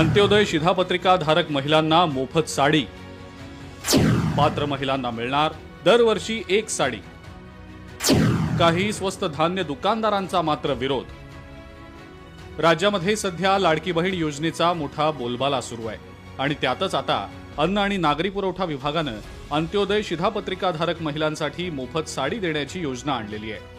अंत्योदय शिधापत्रिका धारक महिलांना मोफत साडी, पात्र महिलांना मिळणार दरवर्षी एक साडी। काही स्वस्त धान्य दुकानदारांचा मात्र विरोध। राज्यामध्ये सध्या लाडकी बहीण योजनेचा मोठा बोलबाला सुरू आहे आणि त्यातच आता अन्न आणि नागरी पुरवठा विभागानं अंत्योदय शिधापत्रिका धारक महिलांसाठी मोफत साडी देण्याची योजना आणलेली आहे।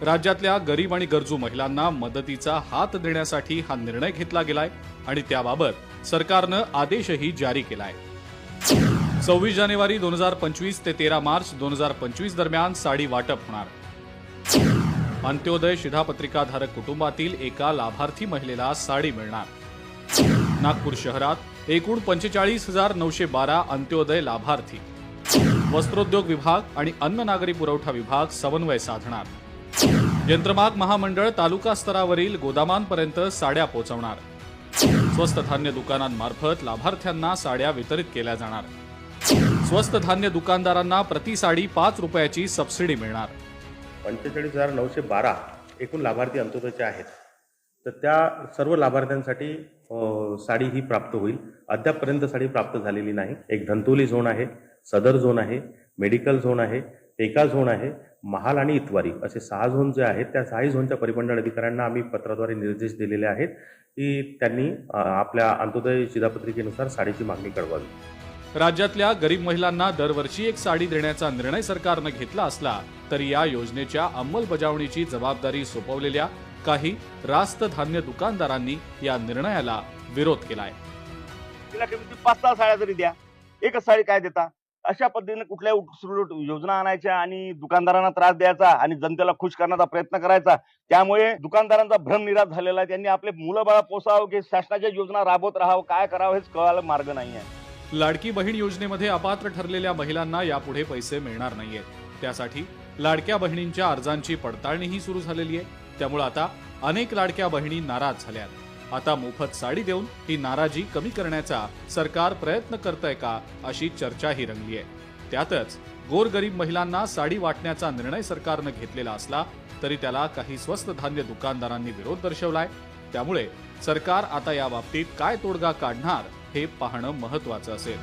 राज्यातल्या गरीब आणि गरजू महिलांना मदतीचा हात देण्यासाठी हा निर्णय घेतला गेलाय आणि त्याबाबत सरकारनं आदेशही जारी केलाय। 26 जानेवारी 2025 ते 13 मार्च 2025 दरम्यान साडी वाटप होणार। अंत्योदय शिधापत्रिका धारक कुटुंबातील एका लाभार्थी महिलेला साडी मिळणार। नागपूर शहरात एकूण 45,912 अंत्योदय लाभार्थी। वस्त्रोद्योग विभाग आणि अन्न नागरी पुरवठा विभाग समन्वय साधणार। यंत्रमाग महामंडळ तालुका स्तरावरील गोदामांपर्यंत साड्या पोहोचवणार। स्वस्त धान्य दुकानांमार्फत लाभार्थ्यांना साड्या वितरित केल्या जाणार। स्वस्त धान्य दुकानदारांना प्रति साडी 5 रुपयाची सबसिडी मिळणार। 45,912 एकूण लाभार्थी अंत्योदयचे आहेत, तर त्या सर्व लाभार्थ्यांसाठी साडी ही प्राप्त होईल। अद्यापपर्यंत साडी प्राप्त झालेली नाही। एक धंतोली झोन आहे, सदर झोन आहे, मेडिकल झोन आहे, टेका झोन आहे, महाल आणि इतवारी असे 6 झोन जे आहेत त्या 6 झोनच्या परिमंडळ अधिकाऱ्यांना आम्ही पत्राद्वारे निर्देश दिलेले आहेत की त्यांनी आपल्या अंत्योदय शिधापत्रिकेनुसार साडीची मागणी कळवावी। राज्यातल्या गरीब महिलांना दरवर्षी एक साडी देण्याचा निर्णय सरकारनं घेतला असला तरी या योजनेच्या अंमलबजावणीची जबाबदारी सोपवलेल्या काही रास्त धान्य दुकानदारांनी या निर्णयाला विरोध केलाय। तिला कमीत 5-6 साड्या तरी द्या, एकच साडी काय देता? अशा पद्धतीने कुठल्या उठसूट योजना आणायच्या आणि दुकानदारांना त्रास द्यायचा आणि जनतेला खुश करण्याचा प्रयत्न करायचा। त्यामुळे दुकानदारांचा भ्रमनिराश झालेला आहे। त्यांनी आपले मुलं बाळा पोसावं की शासनाच्या योजना राबवत राहावं, काय करावं हेच कळायला मार्ग नाही आहे। लाडकी बहीण योजनेमध्ये अपात्र ठरलेल्या महिलांना यापुढे पैसे मिळणार नाहीयेत। त्यासाठी लाडक्या बहिणींच्या अर्जांची पडताळणीही सुरू झालेली आहे। त्यामुळे आता अनेक लाडक्या बहिणी नाराज झाल्यात। आता मोफत साडी देऊन ही नाराजी कमी करण्याचा सरकार प्रयत्न करतंय का अशी चर्चाही रंगली आहे। त्यातच गोरगरीब महिलांना साडी वाटण्याचा निर्णय सरकारनं घेतलेला असला तरी त्याला काही स्वस्त धान्य दुकानदारांनी विरोध दर्शवलाय। त्यामुळे सरकार आता या बाबतीत काय तोडगा काढणार हे पाहणं महत्त्वाचं असेल।